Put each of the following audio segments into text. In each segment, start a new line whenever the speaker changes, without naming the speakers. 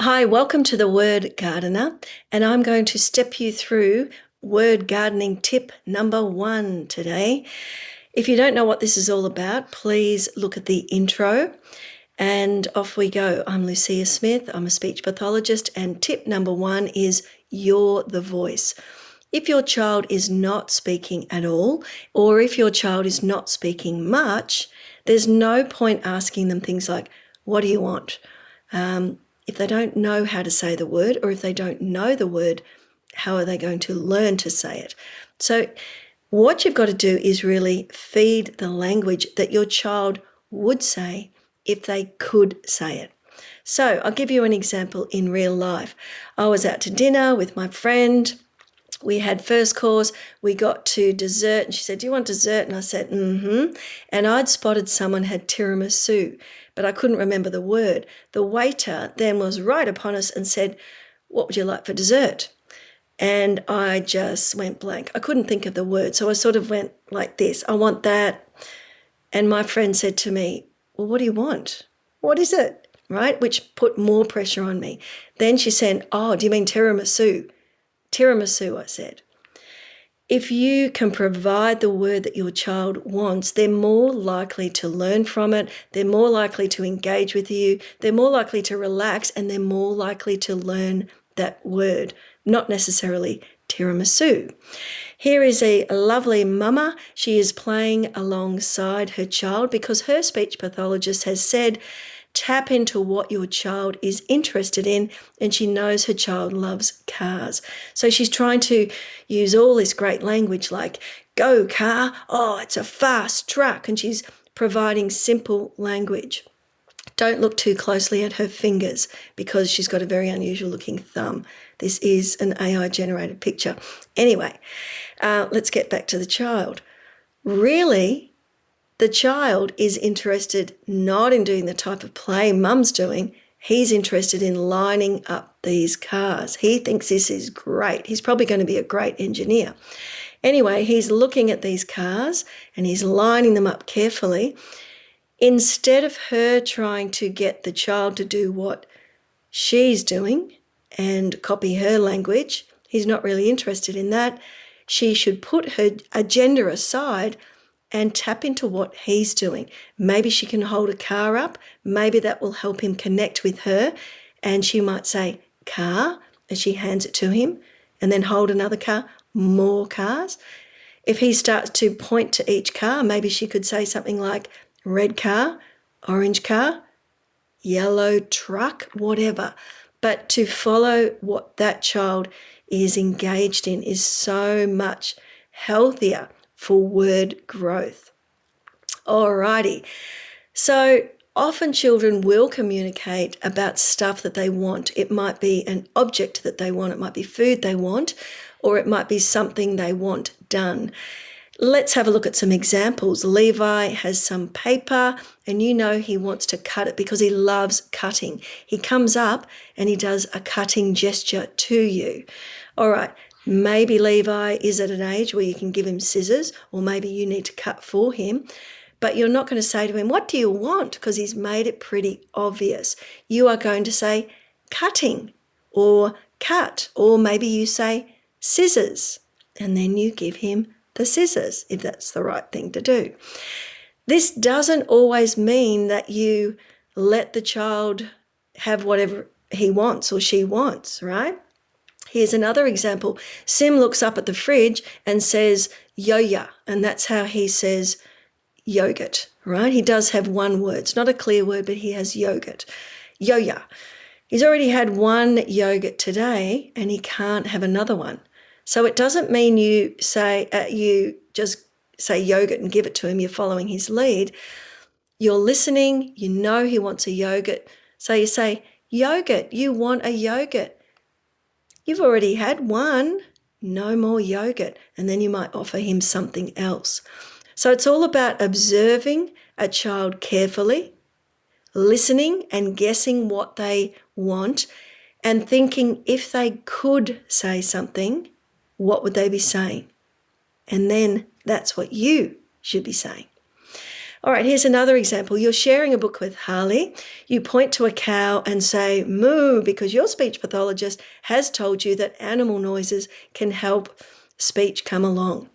Hi, welcome to the Word Gardener, and I'm going to step you through word gardening tip number 1 today. If you don't know what this is all about, please look at the intro and off we go. I'm Lucia Smith, I'm a speech pathologist, and tip number 1 is you're the voice. If your child is not speaking at all, or if your child is not speaking much, there's no point asking them things like, what do you want? If they don't know how to say the word, or if they don't know the word, how are they going to learn to say it? So what you've got to do is really feed the language that your child would say if they could say it. So I'll give you an example in real life. I was out to dinner with my friend. We had first course, we got to dessert, and she said, do you want dessert? And I said, mm-hmm. And I'd spotted someone had tiramisu, but I couldn't remember the word. The waiter then was right upon us and said, what would you like for dessert? And I just went blank. I couldn't think of the word, so I sort of went like this, I want that. And my friend said to me, well, what do you want? What is it? Right? Which put more pressure on me. Then she said, oh, do you mean tiramisu? Tiramisu, I said. If you can provide the word that your child wants, they're more likely to learn from it, they're more likely to engage with you, they're more likely to relax, and they're more likely to learn that word, not necessarily tiramisu. Here is a lovely mama. She is playing alongside her child because her speech pathologist has said, tap into what your child is interested in, and she knows her child loves cars. So she's trying to use all this great language like, go car, oh, it's a fast truck, and she's providing simple language. Don't look too closely at her fingers because she's got a very unusual looking thumb. This is an AI generated picture. Anyway, let's get back to the child. Really, the child is interested not in doing the type of play mum's doing. He's interested in lining up these cars. He thinks this is great. He's probably going to be a great engineer. Anyway, he's looking at these cars and he's lining them up carefully. Instead of her trying to get the child to do what she's doing and copy her language, he's not really interested in that. She should put her agenda aside and tap into what he's doing. Maybe she can hold a car up. Maybe that will help him connect with her. And she might say, car, as she hands it to him, and then hold another car, more cars. If he starts to point to each car, maybe she could say something like red car, orange car, yellow truck, whatever. But to follow what that child is engaged in is so much healthier for word growth. Alrighty, so often children will communicate about stuff that they want. It might be an object that they want, it might be food they want, or it might be something they want done. Let's have a look at some examples. Levi has some paper and you know he wants to cut it because he loves cutting. He comes up and he does a cutting gesture to you. All right. Maybe Levi is at an age where you can give him scissors, or maybe you need to cut for him, but you're not going to say to him, what do you want? Because he's made it pretty obvious. You are going to say cutting or cut, or maybe you say scissors, and then you give him the scissors if that's the right thing to do. This doesn't always mean that you let the child have whatever he wants or she wants, right? Here's another example. Sim looks up at the fridge and says, yo-ya, and that's how he says yogurt, right? He does have one word. It's not a clear word, but he has yogurt. Yo-ya. He's already had one yogurt today and he can't have another one. So it doesn't mean you just say yogurt and give it to him. You're following his lead. You're listening. You know he wants a yogurt. So you say, yogurt, you want a yogurt. You've already had one, no more yogurt, and then you might offer him something else. So it's all about observing a child carefully, listening and guessing what they want, and thinking if they could say something, what would they be saying? And then that's what you should be saying. All right, here's another example. You're sharing a book with Harley. You point to a cow and say moo because your speech pathologist has told you that animal noises can help speech come along.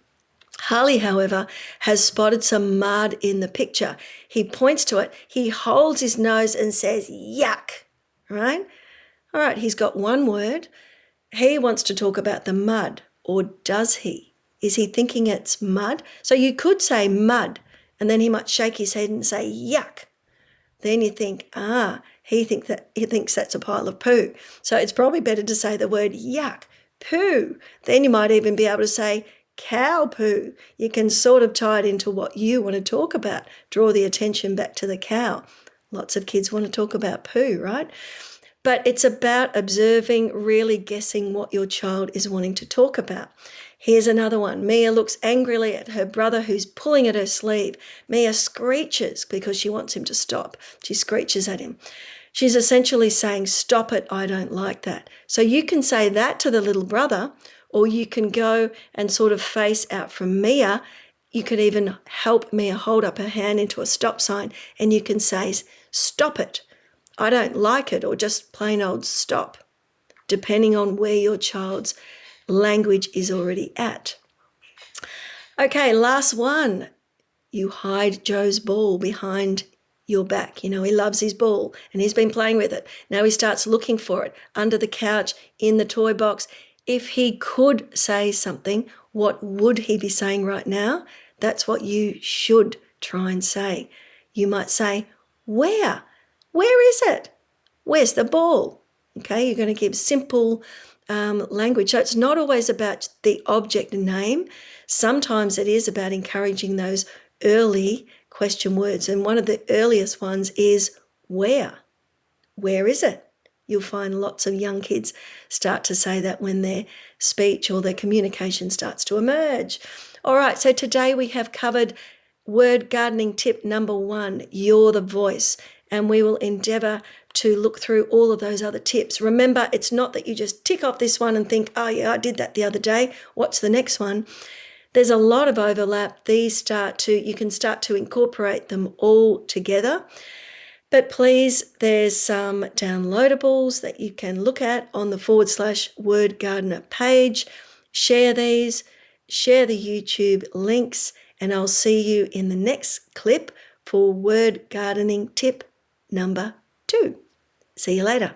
Harley, however, has spotted some mud in the picture. He points to it, he holds his nose and says, yuck, right? All right, he's got one word. He wants to talk about the mud, or does he? Is he thinking it's mud? So you could say mud, and then he might shake his head and say, yuck. Then you think, he thinks that's a pile of poo. So it's probably better to say the word yuck, poo. Then you might even be able to say cow poo. You can sort of tie it into what you want to talk about, draw the attention back to the cow. Lots of kids want to talk about poo, right? But it's about observing, really guessing what your child is wanting to talk about. Here's another one. Mia looks angrily at her brother who's pulling at her sleeve. Mia screeches because she wants him to stop. She screeches at him. She's essentially saying, stop it, I don't like that. So you can say that to the little brother, or you can go and sort of face out from Mia. You could even help Mia hold up her hand into a stop sign, and you can say, stop it, I don't like it, or just plain old stop, depending on where your child's language is already at. Okay, last one. You hide Joe's ball behind your back. You know, he loves his ball and he's been playing with it. Now he starts looking for it under the couch, in the toy box. If he could say something, what would he be saying right now? That's what you should try and say. You might say, where? Where is it? Where's the ball? Okay, you're going to give simple language. So it's not always about the object name. Sometimes it is about encouraging those early question words. And one of the earliest ones is where? Where is it? You'll find lots of young kids start to say that when their speech or their communication starts to emerge. All right, so today we have covered word gardening tip number 1, you're the voice. And we will endeavour to look through all of those other tips. Remember, it's not that you just tick off this one and think, oh yeah, I did that the other day. What's the next one? There's a lot of overlap. You can start to incorporate them all together. But please, there's some downloadables that you can look at on the /Word Gardener page. Share these, share the YouTube links, and I'll see you in the next clip for word gardening tip number 2. See you later.